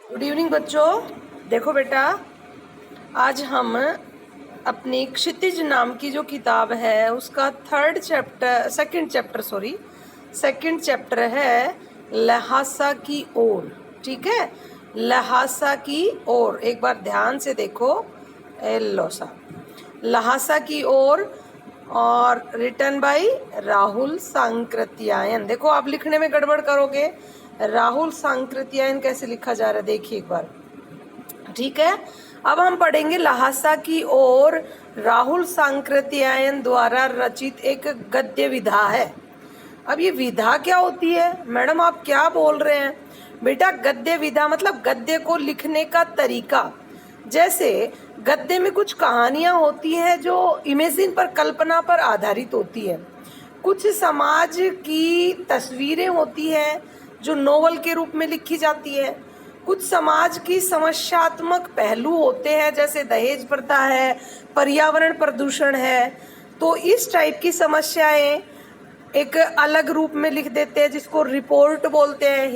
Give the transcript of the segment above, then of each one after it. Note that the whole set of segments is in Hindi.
गुड इवनिंग बच्चों। देखो बेटा, आज हम अपनी क्षितिज नाम की जो किताब है उसका सेकंड चैप्टर है लहासा की ओर। ठीक है, लहासा की ओर एक बार ध्यान से देखो। लोसा लहासा की ओर और रिटन बाय राहुल सांकृत्यायन। देखो आप लिखने में गड़बड़ करोगे, राहुल सांकृत्यायन कैसे लिखा जा रहा है देखिए एक बार। ठीक है, अब हम पढ़ेंगे लहासा की ओर राहुल सांकृत्यायन द्वारा रचित एक गद्य विधा है। अब ये विधा क्या होती है? मैडम आप क्या बोल रहे हैं? बेटा गद्य विधा मतलब गद्य को लिखने का तरीका। जैसे गद्य में कुछ कहानियां होती हैं जो इमेजिन पर, कल्पना पर आधारित होती है। कुछ समाज की तस्वीरें होती हैं जो नोवेल के रूप में लिखी जाती है। कुछ समाज की समस्यात्मक पहलू होते हैं जैसे दहेज प्रथा है, पर्यावरण प्रदूषण है। तो इस टाइप की समस्याएं एक अलग रूप में लिख देते हैं जिसको रिपोर्ट बोलते हैं।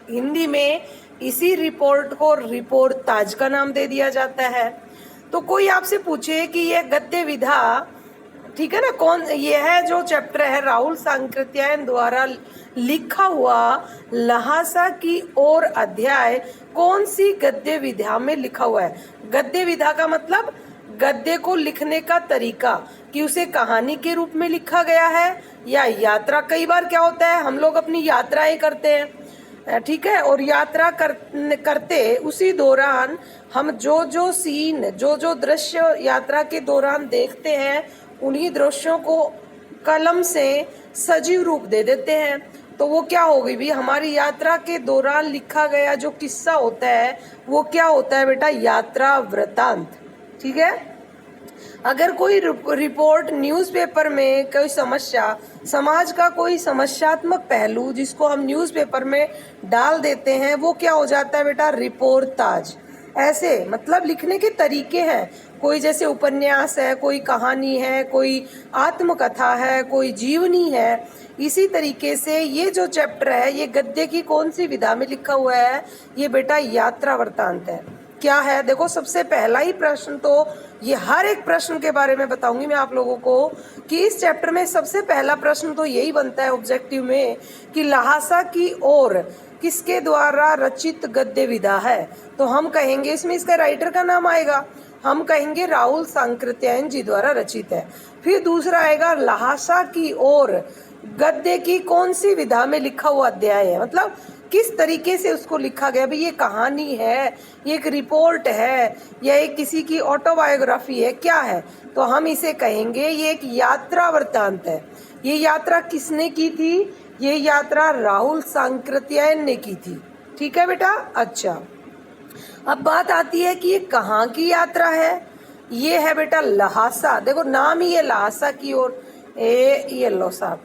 हिंदी में इसी रिपोर्ट को रिपोर्टाज का नाम दे दिया जाता है। तो कोई आपसे पूछे कि यह गद्य विधा, ठीक है ना, कौन ये है जो चैप्टर है राहुल सांकृत्यायन द्वारा लिखा हुआ लहासा की ओर अध्याय कौन सी गद्य विधा में लिखा हुआ है? गद्य विधा का मतलब गद्य को लिखने का तरीका, कि उसे कहानी के रूप में लिखा गया है या यात्रा। कई बार क्या होता है, हम लोग अपनी यात्राएं करते हैं, ठीक है, और यात्रा करते उसी दौरान हम जो सीन, जो दृश्य यात्रा के दौरान देखते हैं उन्हीं दृश्यों को कलम से सजीव रूप दे देते हैं। तो वो क्या होगी भी, हमारी यात्रा के दौरान लिखा गया जो किस्सा होता है वो क्या होता है बेटा? यात्रा वृतांत। ठीक है, अगर कोई रिपोर्ट न्यूज़पेपर में कोई समस्या, समाज का कोई समस्यात्मक पहलू जिसको हम न्यूज़पेपर में डाल देते हैं वो क्या हो जाता है बेटा? रिपोर्टाज। ऐसे मतलब लिखने के तरीके हैं। कोई जैसे उपन्यास है, कोई कहानी है, कोई आत्मकथा है, कोई जीवनी है। इसी तरीके से ये जो चैप्टर है ये गद्य की कौन सी विधा में लिखा हुआ है? ये बेटा यात्रा वृतांत है। क्या है देखो, सबसे पहला ही प्रश्न तो ये, हर एक प्रश्न के बारे में बताऊंगी मैं आप लोगों को कि इस चैप्टर में सबसे पहला प्रश्न तो यही बनता है ऑब्जेक्टिव में कि लहासा की ओर किसके द्वारा रचित गद्य विधा है। तो हम कहेंगे इसमें इसका राइटर का नाम आएगा, हम कहेंगे राहुल सांकृत्यायन जी द्वारा रचित है। फिर दूसरा आएगा लहासा की ओर गद्य की कौन सी विधा में लिखा हुआ अध्याय है, मतलब किस तरीके से उसको लिखा गया। भाई ये कहानी है, ये एक रिपोर्ट है, या एक किसी की ऑटोबायोग्राफी है, क्या है? तो हम इसे कहेंगे ये एक यात्रा वृत्तांत है। ये यात्रा किसने की थी? ये यात्रा राहुल सांकृत्यायन ने की थी। ठीक है बेटा। अच्छा, अब बात आती है कि ये कहाँ की यात्रा है। ये है बेटा लहासा। देखो नाम ही है लहासा की ओर। ये लो साहब,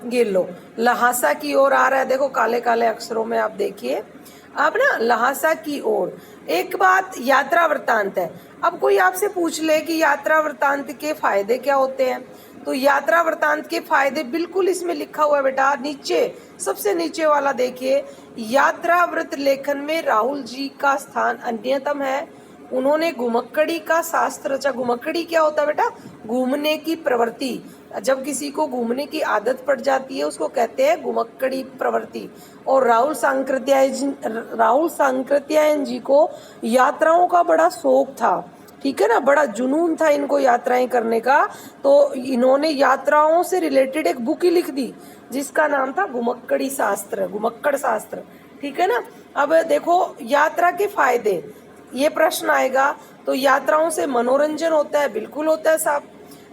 ये लो लहासा की ओर आ रहा है, देखो काले काले अक्षरों में आप देखिए। अब ना लहासा की ओर, एक बात यात्रा वृत्तांत है। अब कोई आपसे पूछ ले कि यात्रा वृत्तांत के फायदे क्या होते हैं, तो यात्रा वृत्तांत के फायदे बिल्कुल इसमें लिखा हुआ है बेटा। नीचे सबसे नीचे वाला देखिए, यात्रा वृत्त लेखन में राहुल जी का स्थान अन्यतम है। उन्होंने घुमक्कड़ी का शास्त्र रचा। घुमक्कड़ी क्या होता है बेटा? घूमने की प्रवृत्ति। जब किसी को घूमने की आदत पड़ जाती है उसको कहते हैं घुमक्कड़ी प्रवृत्ति। और राहुल सांकृत्यायन जी को यात्राओं का बड़ा शौक था, ठीक है ना, बड़ा जुनून था इनको यात्राएं करने का। तो इन्होंने यात्राओं से रिलेटेड एक बुक ही लिख दी जिसका नाम था घुमक्कड़ी शास्त्र, घुमक्कड़ शास्त्र। ठीक है ना। अब देखो यात्रा के फायदे, ये प्रश्न आएगा तो यात्राओं से मनोरंजन होता है, बिल्कुल होता है साहब।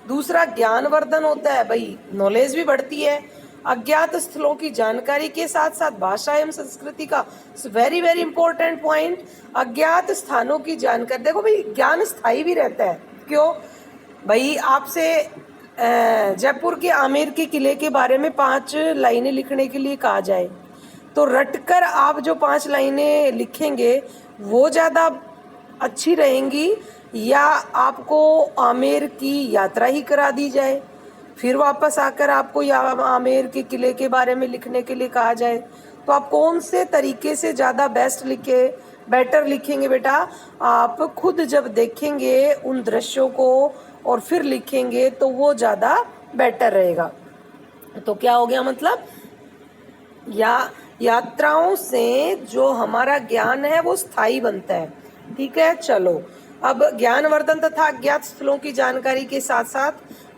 दूसरा ज्ञानवर्धन होता है, भाई नॉलेज भी बढ़ती है। अज्ञात स्थलों की जानकारी के साथ साथ भाषा एवं संस्कृति का वेरी वेरी इंपॉर्टेंट पॉइंट, अज्ञात स्थानों की जानकारी। देखो भाई ज्ञान स्थायी भी रहता है। क्यों भाई? आपसे जयपुर के आमेर के किले के बारे में 5 लाइनें लिखने के लिए कहा जाए तो रटकर आप जो 5 लाइनें लिखेंगे वो ज़्यादा अच्छी रहेंगी या आपको आमेर की यात्रा ही करा दी जाए? फिर वापस आकर आपको या आमेर के किले के बारे में लिखने के लिए कहा जाए, तो आप कौन से तरीके से ज़्यादा बेटर लिखेंगे बेटा? आप खुद जब देखेंगे उन दृश्यों को और फिर लिखेंगे तो वो ज़्यादा बेटर रहेगा। तो क्या हो गया मतलब, यात्राओं से जो हमारा ज्ञान है वो स्थायी बनता है। ठीक है, चलो अब ज्ञानवर्धन तथा अज्ञात स्थलों की जानकारी के साथ साथ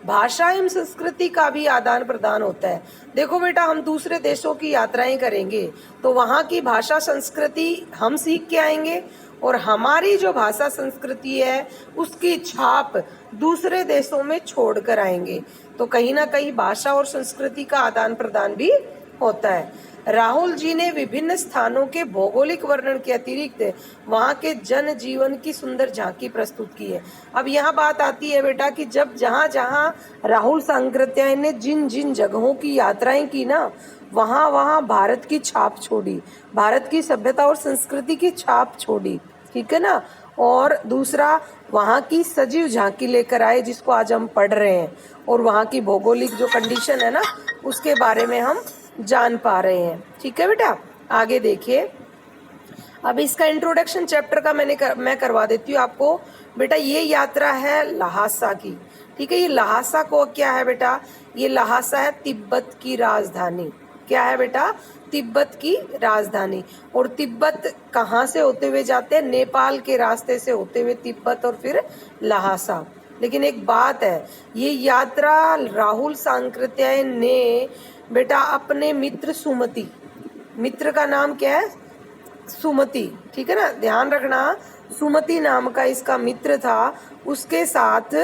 भाषा एवं संस्कृति का भी आदान प्रदान होता है। देखो बेटा, हम दूसरे देशों की यात्राएं करेंगे तो वहाँ की भाषा संस्कृति हम सीख के आएंगे और हमारी जो भाषा संस्कृति है उसकी छाप दूसरे देशों में छोड़ कर आएंगे। तो कहीं ना कहीं भाषा और संस्कृति का आदान प्रदान भी होता है। राहुल जी ने विभिन्न स्थानों के भौगोलिक वर्णन के अतिरिक्त वहाँ के जन जीवन की सुंदर झांकी प्रस्तुत की है। अब यहाँ बात आती है बेटा कि जब जहाँ जहाँ राहुल सांकृत्यायन ने जिन जिन जगहों की यात्राएं की ना, वहाँ वहाँ भारत की छाप छोड़ी, भारत की सभ्यता और संस्कृति की छाप छोड़ी। ठीक है ना। और दूसरा, वहाँ की सजीव झांकी लेकर आए जिसको आज हम पढ़ रहे हैं, और वहाँ की भौगोलिक जो कंडीशन है ना उसके बारे में हम जान पा रहे हैं। ठीक है बेटा, आगे देखिए। अब इसका इंट्रोडक्शन चैप्टर का मैं करवा देती हूँ आपको। बेटा ये यात्रा है लहासा की। ठीक है, ये लहासा को क्या है बेटा? ये लहासा है तिब्बत की राजधानी। क्या है बेटा? तिब्बत की राजधानी। और तिब्बत कहाँ से होते हुए जाते हैं? नेपाल के रास्ते से होते हुए तिब्बत और फिर लहासा। लेकिन एक बात है, ये यात्रा राहुल सांकृत्यायन ने बेटा अपने मित्र सुमति, मित्र का नाम क्या है? सुमति। ठीक है ना, ध्यान रखना, सुमति नाम का इसका मित्र था, उसके साथ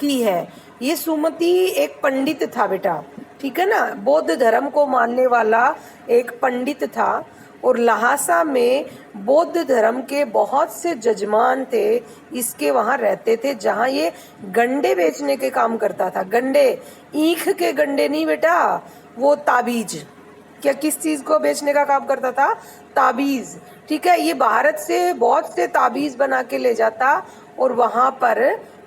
की है। ये सुमति एक पंडित था बेटा। ठीक है ना, बौद्ध धर्म को मानने वाला एक पंडित था। और लहासा में बौद्ध धर्म के बहुत से जजमान थे, इसके वहाँ रहते थे, जहाँ ये गंडे बेचने के काम करता था। गंडे, ईख के गंडे नहीं बेटा, वो ताबीज। क्या किस चीज़ को बेचने का काम करता था? ताबीज। ठीक है, ये भारत से बहुत से ताबीज बना के ले जाता और वहाँ पर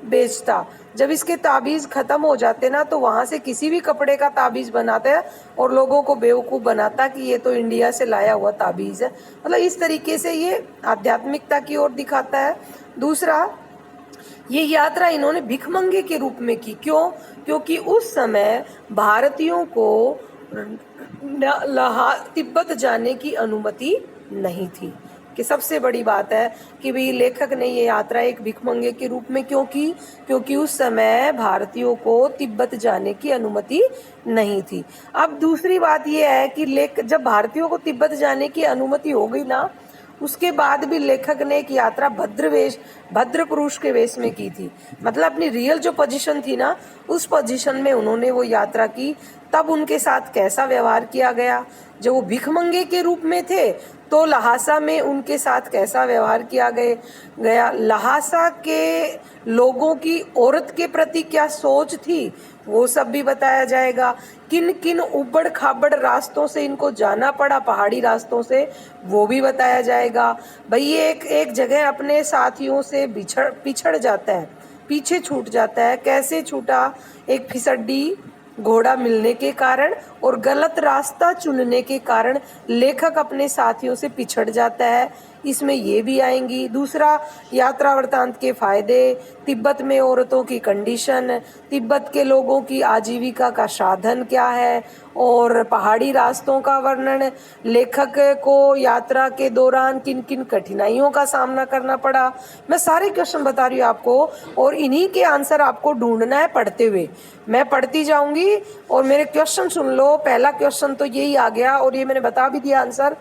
बेचता। जब इसके ताबीज़ ख़त्म हो जाते ना तो वहाँ से किसी भी कपड़े का ताबीज़ बनाता है और लोगों को बेवकूफ़ बनाता कि ये तो इंडिया से लाया हुआ ताबीज़ है। मतलब इस तरीके से ये आध्यात्मिकता की ओर दिखाता है। दूसरा, ये यात्रा इन्होंने भिखमंगे के रूप में की। क्यों? क्योंकि उस समय भारतीयों को तिब्बत जाने की अनुमति नहीं थी। कि सबसे बड़ी बात है कि भाई लेखक ने ये यात्रा एक भिखमंगे के रूप में क्यों की? क्योंकि उस समय भारतीयों को तिब्बत जाने की अनुमति नहीं थी। अब दूसरी बात ये है कि जब भारतीयों को तिब्बत जाने की अनुमति हो गई ना, उसके बाद भी लेखक ने एक यात्रा भद्र पुरुष के वेश में की थी। मतलब अपनी रियल जो पोजीशन थी ना, उस पोजीशन में उन्होंने वो यात्रा की। तब उनके साथ कैसा व्यवहार किया गया? जब वो भिखमंगे के रूप में थे तो लहासा में उनके साथ कैसा व्यवहार किया गया? लहासा के लोगों की औरत के प्रति क्या सोच थी, वो सब भी बताया जाएगा। किन किन उबड़ खाबड़ रास्तों से इनको जाना पड़ा, पहाड़ी रास्तों से, वो भी बताया जाएगा। भाई ये एक जगह अपने साथियों से पिछड़ जाता है, पीछे छूट जाता है। कैसे छूटा? एक फिसड्डी घोड़ा मिलने के कारण और गलत रास्ता चुनने के कारण लेखक अपने साथियों से पिछड़ जाता है। इसमें ये भी आएंगी। दूसरा, यात्रा वृत्तांत के फायदे, तिब्बत में औरतों की कंडीशन, तिब्बत के लोगों की आजीविका का साधन क्या है, और पहाड़ी रास्तों का वर्णन। लेखक को यात्रा के दौरान किन किन कठिनाइयों का सामना करना पड़ा। मैं सारे क्वेश्चन बता रही हूँ आपको और इन्हीं के आंसर आपको ढूंढना है पढ़ते हुए। मैं पढ़ती जाऊंगी और मेरे क्वेश्चन सुन लो। पहला क्वेश्चन तो यही आ गया और ये मैंने बता भी दिया आंसर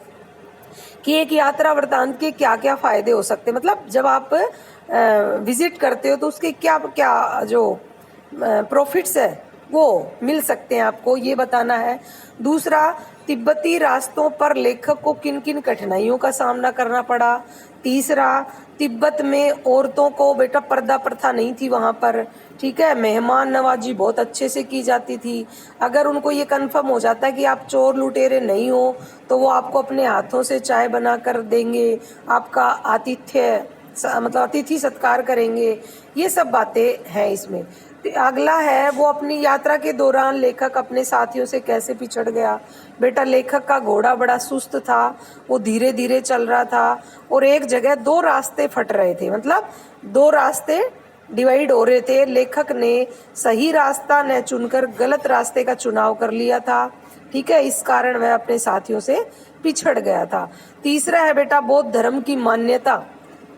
कि एक यात्रा वृत्तांत के क्या क्या फायदे हो सकते हैं। मतलब जब आप विजिट करते हो तो उसके क्या क्या जो प्रॉफिट्स है वो मिल सकते हैं आपको, ये बताना है। दूसरा, तिब्बती रास्तों पर लेखक को किन किन कठिनाइयों का सामना करना पड़ा। तीसरा, तिब्बत में औरतों को बेटा पर्दा प्रथा नहीं थी वहाँ पर। ठीक है, मेहमान नवाजी बहुत अच्छे से की जाती थी। अगर उनको ये कंफर्म हो जाता है कि आप चोर लुटेरे नहीं हो तो वो आपको अपने हाथों से चाय बना कर देंगे, आपका आतिथ्य मतलब अतिथि सत्कार करेंगे। ये सब बातें हैं इसमें। अगला है वो अपनी यात्रा के दौरान लेखक अपने साथियों से कैसे पिछड़ गया। बेटा लेखक का घोड़ा बड़ा सुस्त था, वो धीरे धीरे चल रहा था और एक जगह दो रास्ते फट रहे थे, मतलब दो रास्ते डिवाइड हो रहे थे। लेखक ने सही रास्ता न चुनकर गलत रास्ते का चुनाव कर लिया था, ठीक है, इस कारण वह अपने साथियों से पिछड़ गया था। तीसरा है बेटा बौद्ध धर्म की मान्यता,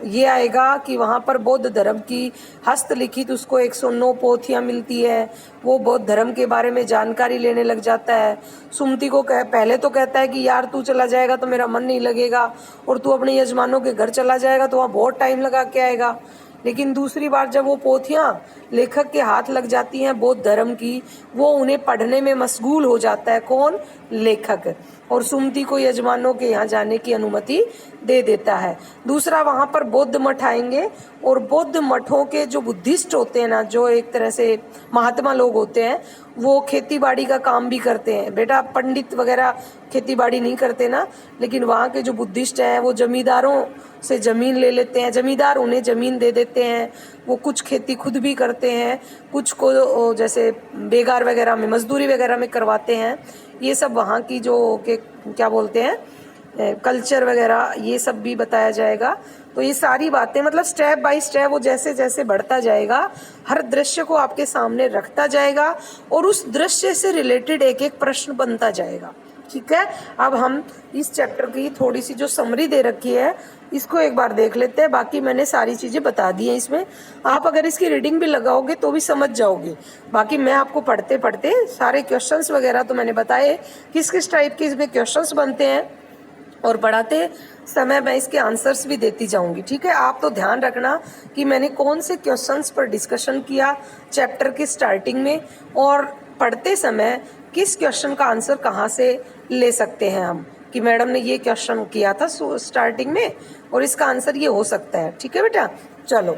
ये आएगा कि वहाँ पर बौद्ध धर्म की हस्तलिखित उसको 109 पोथियाँ मिलती है, वो बौद्ध धर्म के बारे में जानकारी लेने लग जाता है। सुमति को पहले तो कहता है कि यार तू चला जाएगा तो मेरा मन नहीं लगेगा, और तू अपने यजमानों के घर चला जाएगा तो वहाँ बहुत टाइम लगा के आएगा। लेकिन दूसरी बार जब वो पोथियाँ लेखक के हाथ लग जाती हैं बौद्ध धर्म की, वो उन्हें पढ़ने में मशगूल हो जाता है, कौन, लेखक, और सुमति को यजमानों के यहाँ जाने की अनुमति दे देता है। दूसरा वहाँ पर बौद्ध मठ आएंगे, और बौद्ध मठों के जो बुद्धिस्ट होते हैं ना, जो एक तरह से महात्मा लोग होते हैं, वो खेती बाड़ी का काम भी करते हैं। बेटा पंडित वगैरह खेती बाड़ी नहीं करते ना, लेकिन वहाँ के जो बुद्धिस्ट हैं वो जमींदारों से ज़मीन ले लेते हैं, जमींदार उन्हें ज़मीन दे देते हैं, वो कुछ खेती खुद भी करते हैं, कुछ को जैसे बेगार वगैरह में मजदूरी वगैरह में करवाते हैं। ये सब वहाँ की जो के क्या बोलते हैं कल्चर वगैरह, ये सब भी बताया जाएगा। तो ये सारी बातें मतलब स्टेप बाय स्टेप वो जैसे जैसे बढ़ता जाएगा, हर दृश्य को आपके सामने रखता जाएगा और उस दृश्य से रिलेटेड एक एक प्रश्न बनता जाएगा, ठीक है। अब हम इस चैप्टर की थोड़ी सी जो समरी दे रखी है इसको एक बार देख लेते हैं। बाकी मैंने सारी चीज़ें बता दी हैं इसमें, आप अगर इसकी रीडिंग भी लगाओगे तो भी समझ जाओगे। बाकी मैं आपको पढ़ते पढ़ते सारे क्वेश्चंस वगैरह तो मैंने बताए किस किस टाइप के इसमें क्वेश्चंस बनते हैं, और पढ़ाते समय मैं इसके आंसर्स भी देती जाऊंगी, ठीक है। आप तो ध्यान रखना कि मैंने कौन से क्वेश्चंस पर डिस्कशन किया चैप्टर की स्टार्टिंग में, और पढ़ते समय किस क्वेश्चन का आंसर कहाँ से ले सकते हैं हम, कि मैडम ने ये क्वेश्चन किया था स्टार्टिंग में और इसका आंसर ये हो सकता है, ठीक है बेटा। चलो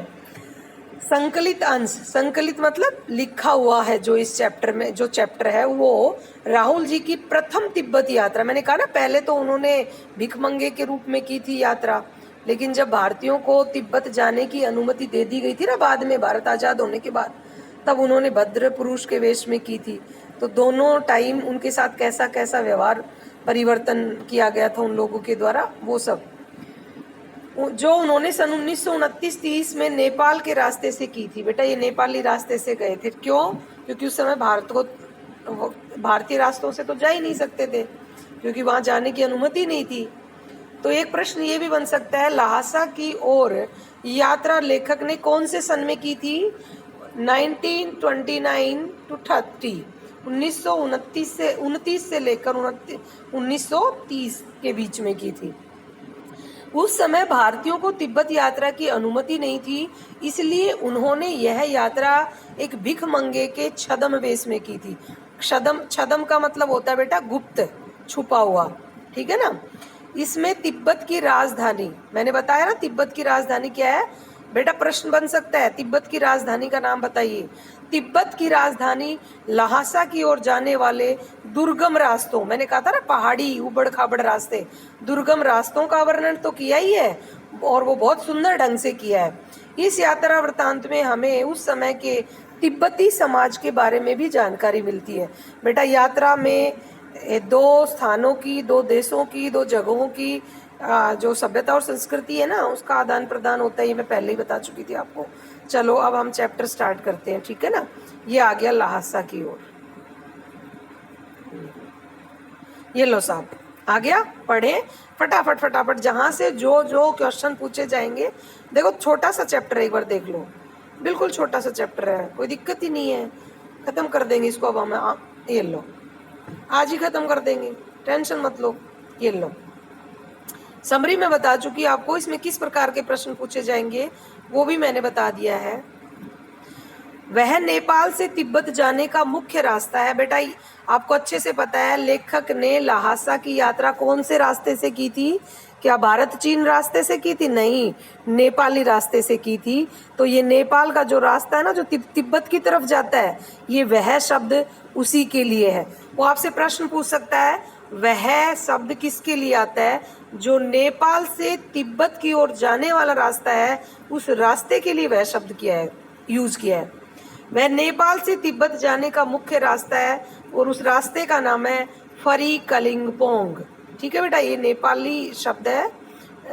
संकलित अंश, संकलित मतलब लिखा हुआ है जो इस चैप्टर में, जो चैप्टर है वो राहुल जी की प्रथम तिब्बत यात्रा। मैंने कहा ना पहले तो उन्होंने भिखमंगे के रूप में की थी यात्रा, लेकिन जब भारतीयों को तिब्बत जाने की अनुमति दे दी गई थी ना बाद में, भारत आज़ाद होने के बाद, तब उन्होंने भद्र पुरुष के वेश में की थी। तो दोनों टाइम उनके साथ कैसा कैसा व्यवहार परिवर्तन किया गया था उन लोगों के द्वारा, वो सब जो उन्होंने सन 1929-30 में नेपाल के रास्ते से की थी। बेटा ये नेपाली रास्ते से गए थे, क्यों? क्योंकि उस समय भारत को भारतीय रास्तों से तो जा ही नहीं सकते थे, क्योंकि वहां जाने की अनुमति नहीं थी। तो एक प्रश्न ये भी बन सकता है, लहासा की ओर यात्रा लेखक ने कौन से सन में की थी? 1929 to 30, 1929 से लेकर 1930 के बीच में की थी। उस समय भारतीयों को तिब्बत यात्रा की अनुमति नहीं थी, इसलिए उन्होंने यह यात्रा एक भिखमंगे के छद्म वेश में की थी। छद्म का मतलब होता है बेटा गुप्त, छुपा हुआ, ठीक है ना। इसमें तिब्बत की राजधानी, मैंने बताया ना तिब्बत की राजधानी क्या है बेटा, प्रश्न बन सकता है, तिब्बत की राजधानी का नाम बताइए। तिब्बत की राजधानी लहासा की ओर जाने वाले दुर्गम रास्तों, मैंने कहा था ना पहाड़ी उबड़ खाबड़ रास्ते, दुर्गम रास्तों का वर्णन तो किया ही है और वो बहुत सुंदर ढंग से किया है। इस यात्रा वृतांत में हमें उस समय के तिब्बती समाज के बारे में भी जानकारी मिलती है। बेटा यात्रा में दो स्थानों की, दो देशों की, दो जगहों की जो सभ्यता और संस्कृति है ना, उसका आदान प्रदान होता है, ये मैं पहले ही बता चुकी थी आपको। चलो अब हम चैप्टर स्टार्ट करते हैं, ठीक है ना। ये आ गया लहासा की ओर, ये लो साहब आ गया, पढ़े फटाफट फटाफट, जहां से जो जो क्वेश्चन पूछे जाएंगे। देखो छोटा सा चैप्टर एक बार देख लो, बिल्कुल छोटा सा चैप्टर है, कोई दिक्कत ही नहीं है, खत्म कर देंगे इसको। अब हम ये लो आज ही खत्म कर देंगे, टेंशन मत लो। ये लो समरी में बता चुकी आपको, इसमें किस प्रकार के प्रश्न पूछे जाएंगे वो भी मैंने बता दिया है। वह नेपाल से तिब्बत जाने का मुख्य रास्ता है। बेटा आपको अच्छे से पता है लेखक ने लहासा की यात्रा कौन से रास्ते से की थी? क्या भारत चीन रास्ते से की थी? नहीं, नेपाली रास्ते से की थी। तो ये नेपाल का जो रास्ता है ना, जो तिब्बत की तरफ जाता है, ये वह शब्द उसी के लिए है। वो आपसे प्रश्न पूछ सकता है वह शब्द किसके लिए आता है? जो नेपाल से तिब्बत की ओर जाने वाला रास्ता है, उस रास्ते के लिए वह शब्द किया है, यूज किया है। वह नेपाल से तिब्बत जाने का मुख्य रास्ता है और उस रास्ते का नाम है फरी कलिंगपोंग। ठीक है बेटा, ये नेपाली शब्द है,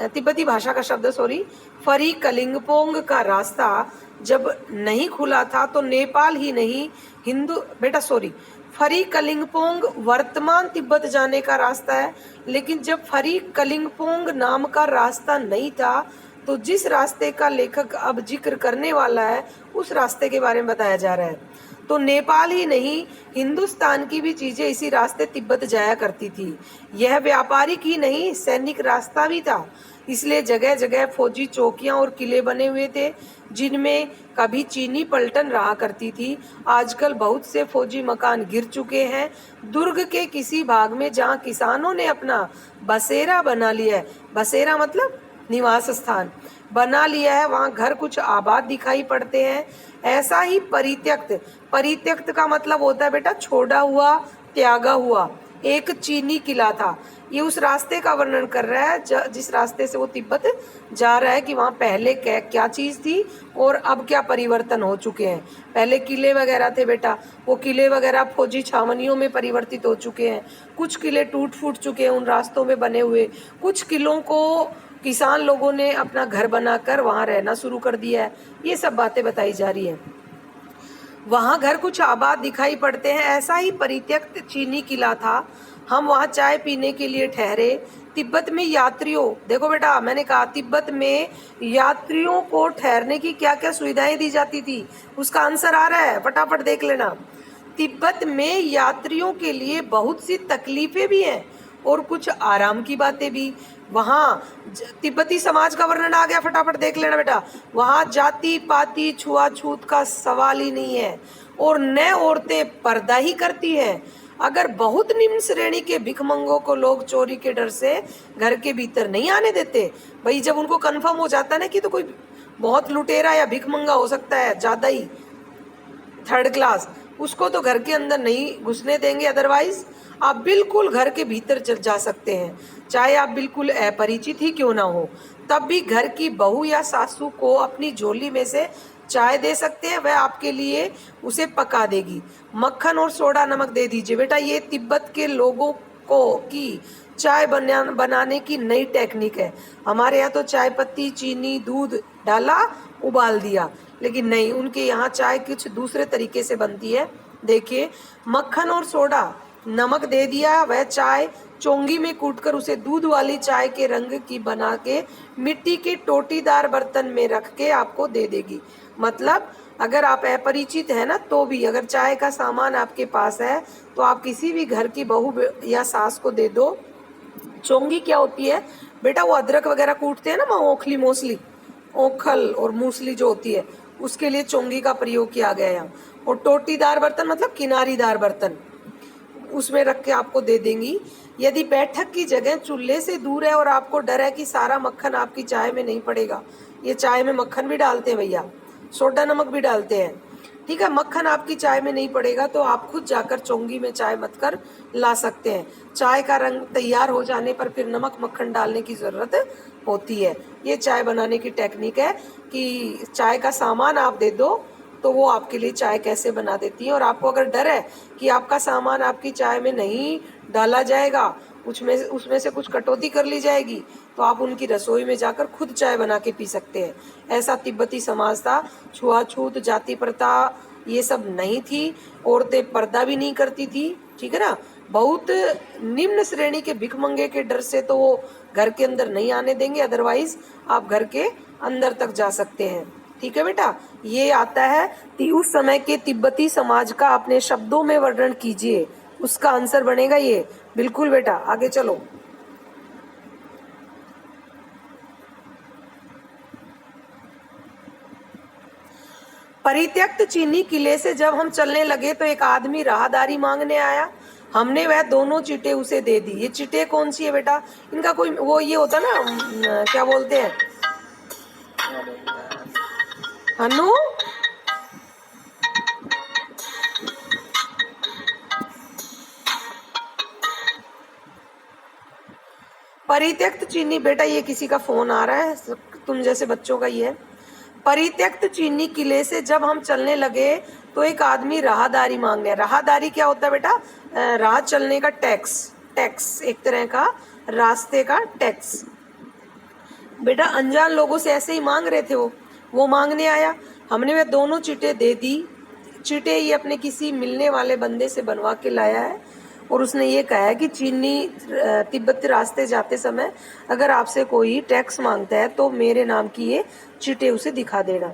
तिब्बती भाषा का शब्द, सॉरी। फरी कलिंगपोंग का रास्ता जब नहीं खुला था तो नेपाल ही नहीं हिंदू, बेटा सॉरी, फरी कलिंगपोंग वर्तमान तिब्बत जाने का रास्ता है, लेकिन जब फरी कलिंगपोंग नाम का रास्ता नहीं था तो जिस रास्ते का लेखक अब जिक्र करने वाला है उस रास्ते के बारे में बताया जा रहा है। तो नेपाल ही नहीं हिंदुस्तान की भी चीजें इसी रास्ते तिब्बत जाया करती थी। यह व्यापारिक ही नहीं सैनिक रास्ता भी था, इसलिए जगह जगह फौजी चौकियां और किले बने हुए थे जिनमें कभी चीनी पलटन रहा करती थी। आजकल बहुत से फौजी मकान गिर चुके हैं। दुर्ग के किसी भाग में जहां किसानों ने अपना बसेरा बना लिया है, बसेरा मतलब निवास स्थान बना लिया है, वहाँ घर कुछ आबाद दिखाई पड़ते हैं। ऐसा ही परित्यक्त, परित्यक्त का मतलब होता है बेटा छोड़ा हुआ, त्यागा हुआ, एक चीनी किला था। ये उस रास्ते का वर्णन कर रहा है जिस रास्ते से वो तिब्बत जा रहा है, कि वहाँ पहले क्या चीज़ थी और अब क्या परिवर्तन हो चुके हैं। पहले किले वगैरह थे बेटा, वो किले वगैरह फौजी छावनियों में परिवर्तित हो चुके हैं। कुछ किले टूट फूट चुके हैं उन रास्तों में बने हुए, कुछ किलों को किसान लोगों ने अपना घर बनाकर वहाँ रहना शुरू कर दिया है। ये सब बातें बताई जा रही है। वहाँ घर कुछ आबाद दिखाई पड़ते हैं। ऐसा ही परित्यक्त चीनी किला था। हम वहाँ चाय पीने के लिए ठहरे। तिब्बत में यात्रियों, देखो बेटा मैंने कहा तिब्बत में यात्रियों को ठहरने की क्या क्या सुविधाएं दी जाती थी, उसका आंसर आ रहा है, फटाफट देख लेना। तिब्बत में यात्रियों के लिए बहुत सी तकलीफें भी हैं और कुछ आराम की बातें भी। वहाँ तिब्बती समाज का वर्णन आ गया, फटाफट देख लेना बेटा। वहाँ जाति पाति छुआछूत का सवाल ही नहीं है और न औरतें पर्दा ही करती हैं। अगर बहुत निम्न श्रेणी के भिखमंगों को लोग चोरी के डर से घर के भीतर नहीं आने देते, भाई जब उनको कंफर्म हो जाता है ना कि तो कोई बहुत लुटेरा या भिखमंगा हो सकता है, ज़्यादा ही थर्ड क्लास, उसको तो घर के अंदर नहीं घुसने देंगे। अदरवाइज आप बिल्कुल घर के भीतर चल जा सकते हैं, चाहे आप बिल्कुल अपरिचित ही क्यों ना हो। तब भी घर की बहू या सासू को अपनी झोली में से चाय दे सकते हैं, वह आपके लिए उसे पका देगी। मक्खन और सोडा नमक दे दीजिए। बेटा ये तिब्बत के लोगों को की चाय बनाने की नई टेक्निक है। हमारे यहाँ तो चाय पत्ती, चीनी, दूध डाला, उबाल दिया, लेकिन नहीं, उनके यहाँ चाय कुछ दूसरे तरीके से बनती है। देखिए, मक्खन और सोडा नमक दे दिया, वह चाय चोंगी में कूटकर उसे दूध वाली चाय के रंग की बना के मिट्टी के टोटीदार बर्तन में रख के आपको दे देगी। मतलब अगर आप अपरिचित हैं ना, तो भी अगर चाय का सामान आपके पास है तो आप किसी भी घर की बहू या सास को दे दो। चोंगी क्या होती है बेटा, वो अदरक वगैरह कूटते हैं ना, ओखली मोसली, ओखल और मूसली जो होती है, उसके लिए चोंगी का प्रयोग किया गया है। और टोटीदार बर्तन मतलब किनारीदार बर्तन, उसमें रख के आपको दे देंगी। यदि बैठक की जगह चूल्हे से दूर है और आपको डर है कि सारा मक्खन आपकी चाय में नहीं पड़ेगा, ये चाय में मक्खन भी डालते हैं भैया, सोडा नमक भी डालते हैं, ठीक है, मक्खन आपकी चाय में नहीं पड़ेगा तो आप खुद जाकर चोंगी में चाय मत कर ला सकते हैं। चाय का रंग तैयार हो जाने पर फिर नमक मक्खन डालने की ज़रूरत होती है। ये चाय बनाने की टेक्निक है कि चाय का सामान आप दे दो तो वो आपके लिए चाय कैसे बना देती है। और आपको अगर डर है कि आपका सामान आपकी चाय में नहीं डाला जाएगा, उसमें से कुछ कटौती कर ली जाएगी, तो आप उनकी रसोई में जाकर खुद चाय बना के पी सकते हैं। ऐसा तिब्बती समाज था। छुआछूत, जाति प्रथा ये सब नहीं थी, औरतें पर्दा भी नहीं करती थी, ठीक है ना। बहुत निम्न श्रेणी के भिखमंगे के डर से तो वो घर के अंदर नहीं आने देंगे, अदरवाइज आप घर के अंदर तक जा सकते हैं, ठीक है बेटा। ये आता है कि उस समय के तिब्बती समाज का अपने शब्दों में वर्णन कीजिए, उसका आंसर बनेगा ये। बिल्कुल बेटा, आगे चलो। परित्यक्त चीनी किले से जब हम चलने लगे तो एक आदमी राहदारी मांगने आया। हमने वह दोनों चिटे उसे दे दी। ये चिटे कौन सी है बेटा, इनका कोई वो ये होता ना, क्या बोलते हैं, अनु, परित्यक्त चीनी, बेटा ये किसी का फोन आ रहा है, तुम जैसे बच्चों का ही है। परित्यक्त चीनी किले से जब हम चलने लगे तो एक आदमी राहदारी मांगने, राहदारी क्या होता है बेटा? राह चलने का टैक्स, टैक्स एक तरह का रास्ते का टैक्स। बेटा अनजान लोगों से ऐसे ही मांग रहे थे, वो मांगने आया, हमने वे दोनों चिटें दे दी। चिटें ये अपने किसी मिलने वाले बंदे से बनवा के लाया है और उसने ये कहा है कि चीनी तिब्बत रास्ते जाते समय अगर आपसे कोई टैक्स मांगता है तो मेरे नाम की ये चिटें उसे दिखा देना।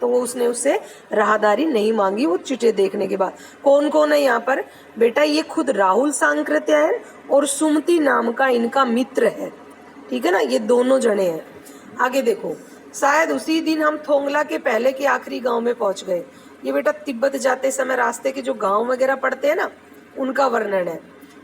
तो वो उसने उससे राहदारी नहीं मांगी वो चिटें देखने के बाद। कौन कौन है यहाँ पर? बेटा ये खुद राहुल सांकृत्यायन और सुमति नाम का इनका मित्र है, ठीक है ना, ये दोनों जने हैं। आगे देखो, शायद उसी दिन हम थोंगला के पहले के आखिरी गांव में पहुंच गए। ये बेटा तिब्बत जाते समय रास्ते के जो गांव वगैरह पड़ते हैं ना, उनका वर्णन है।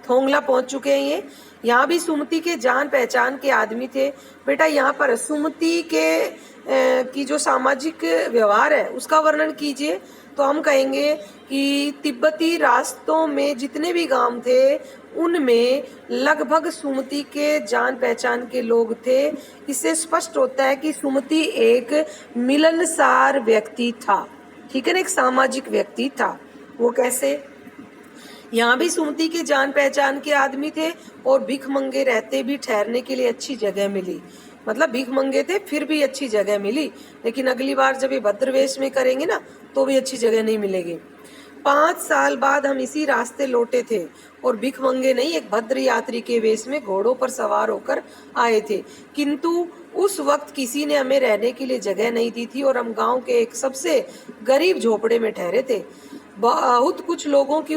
थोंगला पहुंच चुके हैं ये। यहाँ भी सुमति के जान पहचान के आदमी थे। बेटा यहाँ पर सुमति के की जो सामाजिक व्यवहार है उसका वर्णन कीजिए। तो हम कहेंगे कि तिब्बती रास्तों में जितने भी गांव थे उनमें लगभग सुमति के जान पहचान के लोग थे। इससे स्पष्ट होता है कि सुमति एक मिलनसार व्यक्ति था, ठीक है ना, एक सामाजिक व्यक्ति था। वो कैसे? यहाँ भी सुमति के जान पहचान के आदमी थे और भिख मंगे रहते भी ठहरने के लिए अच्छी जगह मिली। मतलब भिख मंगे थे फिर भी अच्छी जगह मिली, लेकिन अगली बार जब ये भद्रवेश में करेंगे ना तो भी अच्छी जगह नहीं मिलेगी। 5 साल बाद हम इसी रास्ते लौटे थे और भिख मंगे नहीं, एक भद्र यात्री के वेश में घोड़ों पर सवार होकर आए थे। किंतु उस वक्त किसी ने हमें रहने के लिए जगह नहीं दी थी और हम गांव के एक सबसे गरीब झोपड़े में ठहरे थे। बहुत कुछ लोगों की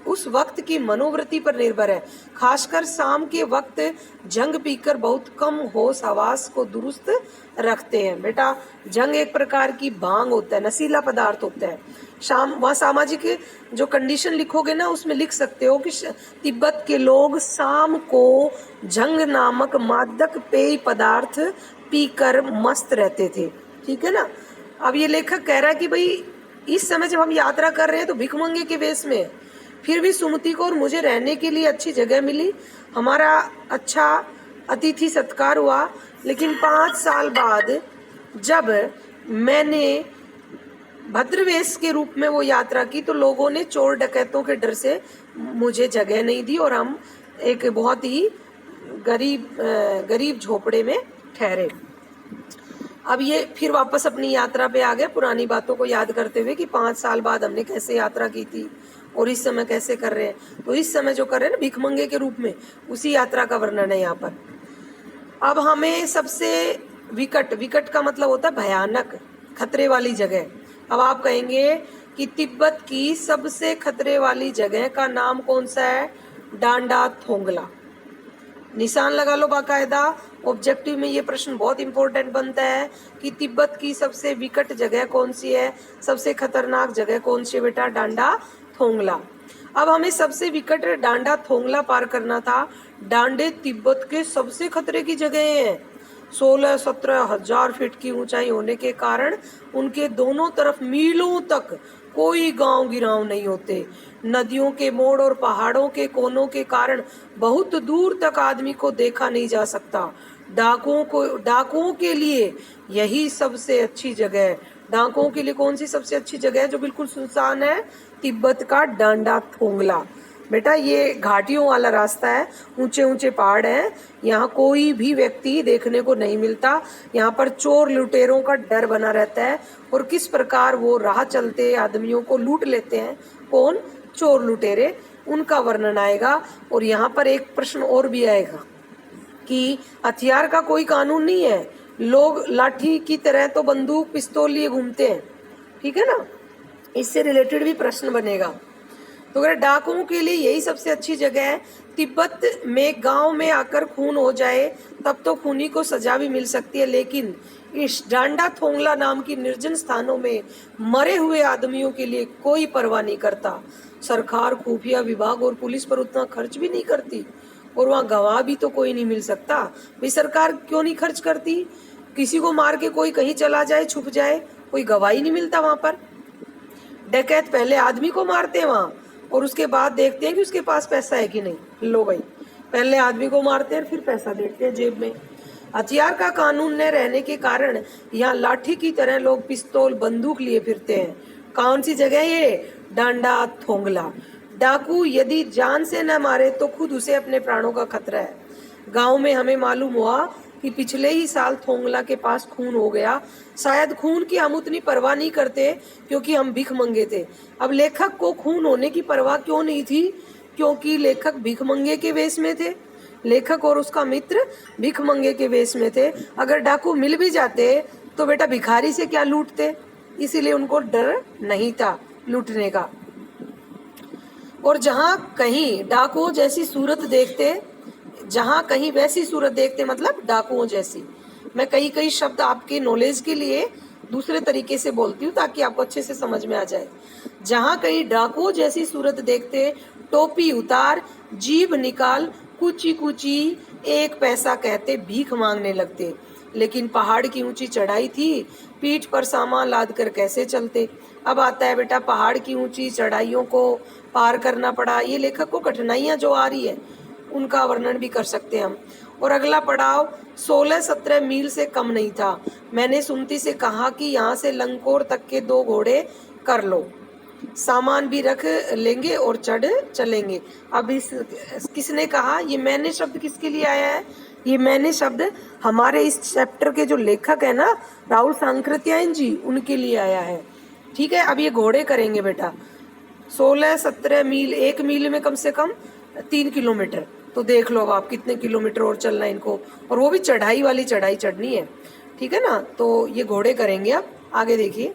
उस वक्त की मनोवृत्ति पर निर्भर है। खासकर शाम के वक्त जंग पीकर बहुत कम होश हवास को दुरुस्त रखते हैं। बेटा जंग एक प्रकार की भांग होता है, नशीला पदार्थ होता है। शाम वहाँ सामाजिक जो कंडीशन लिखोगे ना उसमें लिख सकते हो कि तिब्बत के लोग शाम को जंग नामक मादक पेय पदार्थ पीकर मस्त रहते थे, ठीक है ना। अब ये लेखक कह रहा है कि भाई इस समय जब हम यात्रा कर रहे हैं तो भिखमंगे के वेश में, फिर भी सुमति को और मुझे रहने के लिए अच्छी जगह मिली, हमारा अच्छा अतिथि सत्कार हुआ। लेकिन 5 साल बाद जब मैंने भद्रवेश के रूप में वो यात्रा की तो लोगों ने चोर डकैतों के डर से मुझे जगह नहीं दी और हम एक बहुत ही गरीब झोपड़े में ठहरे। अब ये फिर वापस अपनी यात्रा पे आ गए, पुरानी बातों को याद करते हुए कि 5 साल बाद हमने कैसे यात्रा की थी और इस समय कैसे कर रहे हैं। तो इस समय जो कर रहे हैं ना भिखमंगे के रूप में, उसी यात्रा का वर्णन है यहाँ पर। अब हमें सबसे विकट का मतलब होता है भयानक, खतरे वाली जगह। अब आप कहेंगे कि तिब्बत की सबसे खतरे वाली जगह का नाम कौन सा है? डांडा थोंगला। निशान लगा लो बाकायदा। ऑब्जेक्टिव में ये प्रश्न बहुत इंपॉर्टेंट बनता है कि तिब्बत की सबसे विकट जगह कौन सी है, सबसे खतरनाक जगह कौन सी है? बेटा डांडा थोंगला। अब हमें सबसे विकट डांडा थोंगला पार करना था। डांडे तिब्बत के सबसे खतरे की जगह हैं। 16-17 हजार फीट की ऊंचाई होने के कारण उनके दोनों तरफ मीलों तक कोई गांव गिराव नहीं होते। नदियों के मोड़ और पहाड़ों के कोनों के कारण बहुत दूर तक आदमी को देखा नहीं जा सकता। डाकुओं के लिए यही सबसे अच्छी जगह है। डाकुओं के लिए कौन सी सबसे अच्छी जगह है जो बिल्कुल सुनसान है? तिब्बत का डांडा थोंगला। बेटा ये घाटियों वाला रास्ता है, ऊंचे ऊंचे पहाड़ हैं, यहाँ कोई भी व्यक्ति देखने को नहीं मिलता। यहाँ पर चोर लुटेरों का डर बना रहता है और किस प्रकार वो राह चलते आदमियों को लूट लेते हैं। कौन? चोर लुटेरे, उनका वर्णन आएगा। और यहाँ पर एक प्रश्न और भी आएगा कि हथियार का कोई कानून नहीं है, लोग लाठी की तरह तो बंदूक पिस्तौल लिए घूमते हैं, ठीक है ना। इससे रिलेटेड भी प्रश्न बनेगा। तो अगर डाकुओं के लिए यही सबसे अच्छी जगह है। तिब्बत में गांव में आकर खून हो जाए तब तो खूनी को सजा भी मिल सकती है, लेकिन इस डांडा थोंगला नाम की निर्जन स्थानों में मरे हुए आदमियों के लिए कोई परवाह नहीं करता। सरकार, खुफिया विभाग और पुलिस पर उतना खर्च भी नहीं करती और वहाँ गवाह भी तो कोई नहीं मिल सकता। भाई सरकार क्यों नहीं खर्च करती? किसी को मार के कोई कहीं चला जाए, छुप जाए, कोई गवाही नहीं मिलता वहाँ पर। डकैत पहले आदमी को मारते हैं वहाँ और उसके बाद देखते हैं कि उसके पास पैसा है कि नहीं। लो भाई, पहले आदमी को मारते हैं फिर पैसा देखते हैं जेब में। हथियार का कानून न रहने के कारण यहाँ लाठी की तरह लोग पिस्तौल बंदूक लिए फिरते हैं। कौन सी जगह ये? डांडा थोंगला। डाकू यदि जान से न मारे तो खुद उसे अपने प्राणों का खतरा है। गांव में हमें मालूम हुआ कि पिछले ही साल थोंगला के पास खून हो गया। शायद खून की हम उतनी परवाह नहीं करते क्योंकि हम भिख मंगे थे। अब लेखक को खून होने की परवाह क्यों नहीं थी? क्योंकि लेखक भिख मंगे के वेश में थे। लेखक और उसका मित्र भिख मंगे के वेश में थे। अगर डाकू मिल भी जाते तो बेटा भिखारी से क्या लूटते, इसीलिए उनको डर नहीं था लूटने का। और जहां कहीं डाकुओं जैसी सूरत देखते, जहां कहीं वैसी सूरत देखते मतलब डाकुओं जैसी। मैं कई कई शब्द आपके नॉलेज के लिए दूसरे तरीके से बोलती हूँ ताकि आपको अच्छे से समझ में आ जाए। जहां कहीं डाकुओं जैसी सूरत देखते, टोपी उतार, जीभ निकाल, कुची कुची 1 पैसा कहते भीख मांगने लगते। लेकिन पहाड़ की ऊंची चढ़ाई थी, पीठ पर सामान लाद कर कैसे चलते। अब आता है बेटा पहाड़ की ऊंची चढ़ाइयों को पार करना पड़ा। ये लेखक को कठिनाइयां जो आ रही है उनका वर्णन भी कर सकते हैं हम। और अगला पड़ाव 16-17 मील से कम नहीं था। मैंने सुमति से कहा कि यहाँ से लंकोर तक के 2 घोड़े कर लो, सामान भी रख लेंगे और चढ़ चलेंगे। अब इस किसने कहा? ये मैंने शब्द किसके लिए आया है? ये मैंने शब्द हमारे इस चैप्टर के जो लेखक है ना राहुल सांकृत्यायन जी, उनके लिए आया है। ठीक है, अब ये घोड़े करेंगे बेटा 16-17 मील, 1 मील में कम से कम 3 किलोमीटर। तो देख लो अब आप कितने किलोमीटर और चलना है इनको, और वो भी चढ़ाई वाली चढ़ाई चढ़नी है। ठीक है ना, तो ये घोड़े करेंगे। अब आगे देखिए,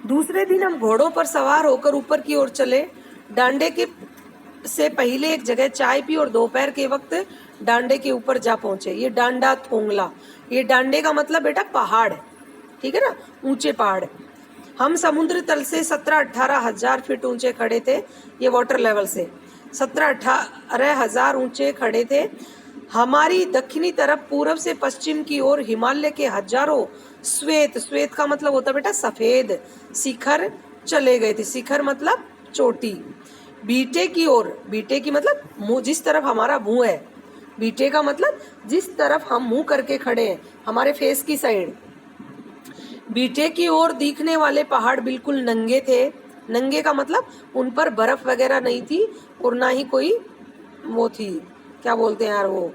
दूसरे दिन हम घोड़ों पर सवार होकर ऊपर की ओर चले। डांडे के से पहले एक जगह चाय पी और दोपहर के वक्त डांडे के ऊपर जा पहुंचे। ये डांडा थोंगला, ये डांडे का मतलब बेटा पहाड़, ठीक है ना, ऊंचे पहाड़। हम समुद्र तल से 17-18 हजार फीट ऊंचे खड़े थे। ये वाटर लेवल से 17-18 हजार ऊंचे खड़े थे। हमारी दक्षिणी तरफ पूर्व से पश्चिम की ओर हिमालय के हजारों श्वेत, श्वेत का मतलब होता है बेटा सफेद, शिखर चले गए थे। शिखर मतलब चोटी। बीटे की ओर, बीटे की मतलब मुंह, जिस तरफ हमारा मुंह है। बीटे का मतलब जिस तरफ हम मुंह करके खड़े हैं, हमारे फेस की साइड। बीटे की ओर दिखने वाले पहाड़ बिल्कुल नंगे थे। नंगे का मतलब उन पर बर्फ वगैरह नहीं थी और ना ही कोई वो थी, क्या बोलते हैं यार वो,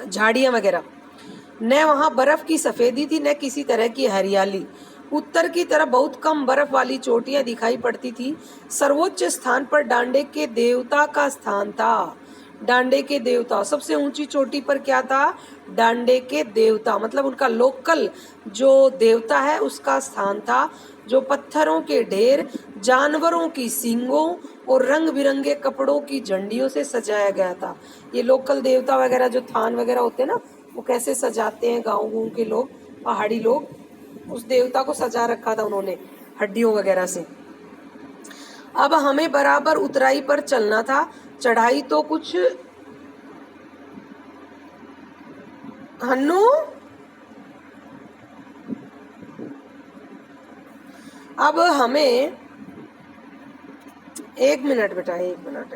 झाड़ियाँ वगैरह। न वहाँ बर्फ की सफ़ेदी थी न किसी तरह की हरियाली। उत्तर की तरफ बहुत कम बर्फ वाली चोटियाँ दिखाई पड़ती थी। सर्वोच्च स्थान पर डांडे के देवता का स्थान था। डांडे के देवता, सबसे ऊंची चोटी पर क्या था? डांडे के देवता, मतलब उनका लोकल जो देवता है उसका स्थान था, जो पत्थरों के ढेर, जानवरों की सींगों और रंग बिरंगे कपड़ों की झंडियों से सजाया गया था। ये लोकल देवता वगैरह जो थान वगैरह होते हैं ना, वो कैसे सजाते हैं गाँव के लोग, पहाड़ी लोग, उस देवता को सजा रखा था उन्होंने हड्डियों वगैरह से। अब हमें बराबर उतराई पर चलना था। चढ़ाई तो कुछ, हन्नू, अब हमें 1 मिनट बेटा, 1 मिनट।